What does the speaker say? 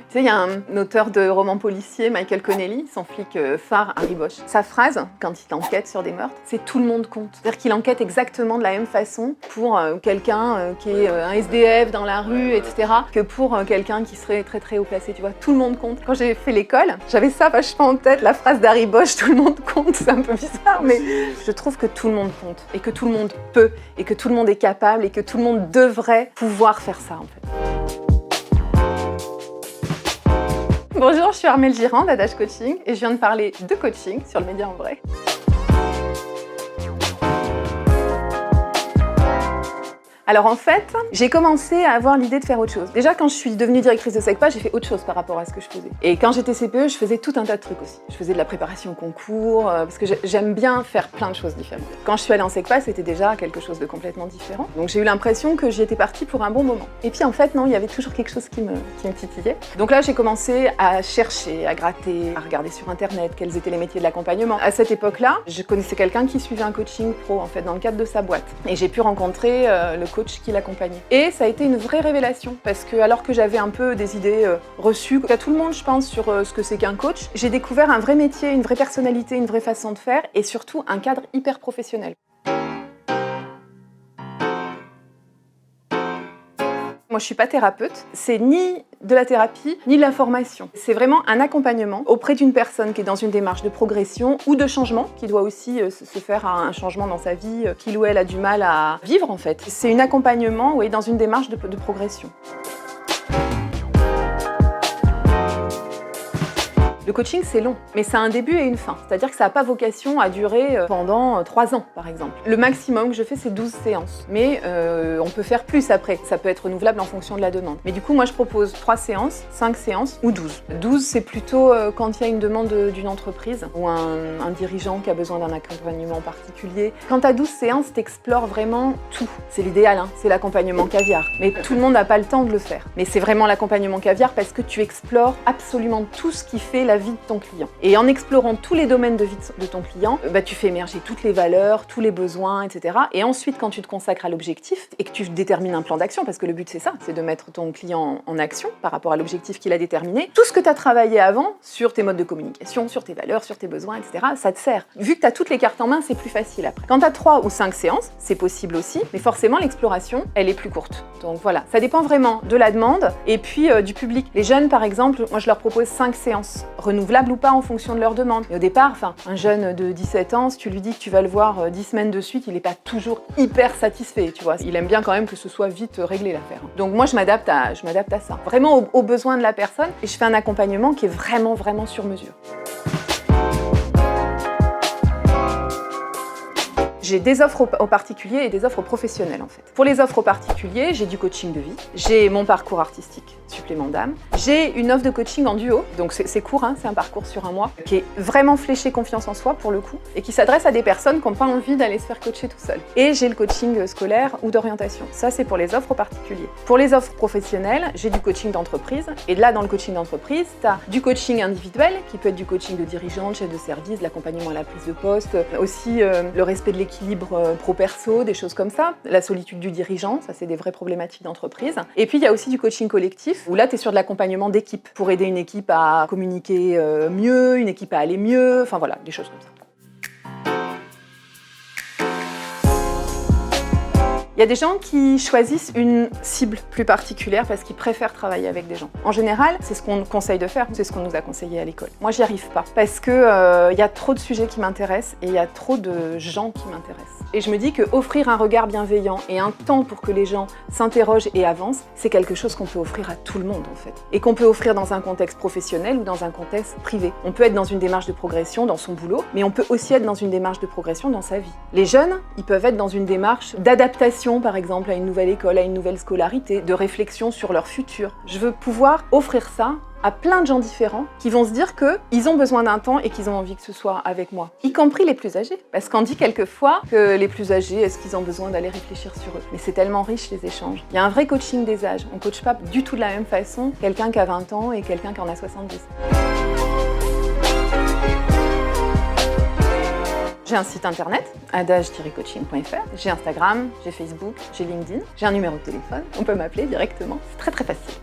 Tu sais, il y a un auteur de romans policiers, Michael Connelly, son flic phare, Harry Bosch. Sa phrase, quand il enquête sur des meurtres, c'est « tout le monde compte ». C'est-à-dire qu'il enquête exactement de la même façon pour quelqu'un qui est un SDF dans la rue, etc., que pour quelqu'un qui serait très très haut placé, tu vois. Tout le monde compte. Quand j'ai fait l'école, j'avais ça vachement en tête, la phrase d'Harry Bosch, « tout le monde compte », c'est un peu bizarre, mais je trouve que tout le monde compte, et que tout le monde peut, et que tout le monde est capable, et que tout le monde devrait pouvoir faire ça, en fait. Bonjour, je suis Armelle Girand d'Adage Coaching et je viens de parler de coaching sur le Média en vrai. Alors en fait, j'ai commencé à avoir l'idée de faire autre chose. Déjà, quand je suis devenue directrice de SECPA, j'ai fait autre chose par rapport à ce que je faisais. Et quand j'étais CPE, je faisais tout un tas de trucs aussi. Je faisais de la préparation au concours, parce que j'aime bien faire plein de choses différentes. Quand je suis allée en SECPA, c'était déjà quelque chose de complètement différent. Donc j'ai eu l'impression que j'y étais partie pour un bon moment. Et puis en fait, non, il y avait toujours quelque chose qui me titillait. Donc là, j'ai commencé à chercher, à gratter, à regarder sur Internet quels étaient les métiers de l'accompagnement. À cette époque-là, je connaissais quelqu'un qui suivait un coaching pro, en fait, dans le cadre de sa boîte. Et j'ai pu rencontrer le coach qui l'accompagnait. Et ça a été une vraie révélation, parce que alors que j'avais un peu des idées reçues, qu'à tout le monde je pense sur ce que c'est qu'un coach, j'ai découvert un vrai métier, une vraie personnalité, une vraie façon de faire et surtout un cadre hyper professionnel. Moi, je suis pas thérapeute, c'est ni de la thérapie, ni de la formation. C'est vraiment un accompagnement auprès d'une personne qui est dans une démarche de progression ou de changement, qui doit aussi se faire un changement dans sa vie, qu'il ou elle a du mal à vivre en fait. C'est un accompagnement, oui, dans une démarche de progression. Le coaching, c'est long, mais ça a un début et une fin. C'est-à-dire que ça n'a pas vocation à durer pendant 3 ans, par exemple. Le maximum que je fais, c'est 12 séances. Mais on peut faire plus après. Ça peut être renouvelable en fonction de la demande. Mais du coup, moi, je propose 3 séances, 5 séances ou 12. 12, c'est plutôt quand il y a une demande d'une entreprise ou un dirigeant qui a besoin d'un accompagnement particulier. Quand tu as 12 séances, tu explores vraiment tout. C'est l'idéal, hein, c'est l'accompagnement caviar. Mais tout le monde n'a pas le temps de le faire. Mais c'est vraiment l'accompagnement caviar parce que tu explores absolument tout ce qui fait la vie de ton client. Et en explorant tous les domaines de vie de ton client, tu fais émerger toutes les valeurs, tous les besoins, etc. Et ensuite, quand tu te consacres à l'objectif et que tu détermines un plan d'action, parce que le but c'est ça, c'est de mettre ton client en action par rapport à l'objectif qu'il a déterminé, tout ce que tu as travaillé avant sur tes modes de communication, sur tes valeurs, sur tes besoins, etc., ça te sert. Vu que tu as toutes les cartes en main, c'est plus facile après. Quand tu as 3 ou 5 séances, c'est possible aussi, mais forcément l'exploration, elle est plus courte. Donc voilà, ça dépend vraiment de la demande et puis du public. Les jeunes, par exemple, moi je leur propose 5 séances renouvelables ou pas en fonction de leur demande. Et au départ, un jeune de 17 ans, si tu lui dis que tu vas le voir 10 semaines de suite, il n'est pas toujours hyper satisfait, tu vois. Il aime bien quand même que ce soit vite réglé l'affaire. Donc moi, je m'adapte à ça. Vraiment aux besoins de la personne et je fais un accompagnement qui est vraiment sur mesure. J'ai des offres aux particuliers et des offres aux professionnels en fait. Pour les offres aux particuliers, j'ai du coaching de vie, j'ai mon parcours artistique, supplément d'âme, j'ai une offre de coaching en duo, donc c'est court, hein, c'est un parcours sur un mois, qui est vraiment fléché confiance en soi pour le coup, et qui s'adresse à des personnes qui n'ont pas envie d'aller se faire coacher tout seul. Et j'ai le coaching scolaire ou d'orientation. Ça, c'est pour les offres aux particuliers. Pour les offres professionnelles, j'ai du coaching d'entreprise, et là, dans le coaching d'entreprise, tu as du coaching individuel, qui peut être du coaching de dirigeant, de chef de service, de l'accompagnement à la prise de poste, aussi le respect de l'équilibre pro-perso, des choses comme ça. La solitude du dirigeant, ça c'est des vraies problématiques d'entreprise. Et puis il y a aussi du coaching collectif, où là tu es sur de l'accompagnement d'équipe, pour aider une équipe à communiquer mieux, une équipe à aller mieux, enfin voilà, des choses comme ça. Il y a des gens qui choisissent une cible plus particulière parce qu'ils préfèrent travailler avec des gens. En général, c'est ce qu'on conseille de faire, c'est ce qu'on nous a conseillé à l'école. Moi, j'y arrive pas parce que y a trop de sujets qui m'intéressent et il y a trop de gens qui m'intéressent. Et je me dis qu'offrir un regard bienveillant et un temps pour que les gens s'interrogent et avancent, c'est quelque chose qu'on peut offrir à tout le monde en fait. Et qu'on peut offrir dans un contexte professionnel ou dans un contexte privé. On peut être dans une démarche de progression dans son boulot, mais on peut aussi être dans une démarche de progression dans sa vie. Les jeunes, ils peuvent être dans une démarche d'adaptation par exemple à une nouvelle école, à une nouvelle scolarité, de réflexion sur leur futur. Je veux pouvoir offrir ça à plein de gens différents qui vont se dire qu'ils ont besoin d'un temps et qu'ils ont envie que ce soit avec moi, y compris les plus âgés. Parce qu'on dit quelquefois que les plus âgés, est-ce qu'ils ont besoin d'aller réfléchir sur eux? Mais c'est tellement riche les échanges. Il y a un vrai coaching des âges. On ne coache pas du tout de la même façon quelqu'un qui a 20 ans et quelqu'un qui en a 70. J'ai un site internet, adage-coaching.fr, j'ai Instagram, j'ai Facebook, j'ai LinkedIn, j'ai un numéro de téléphone, on peut m'appeler directement, c'est très facile.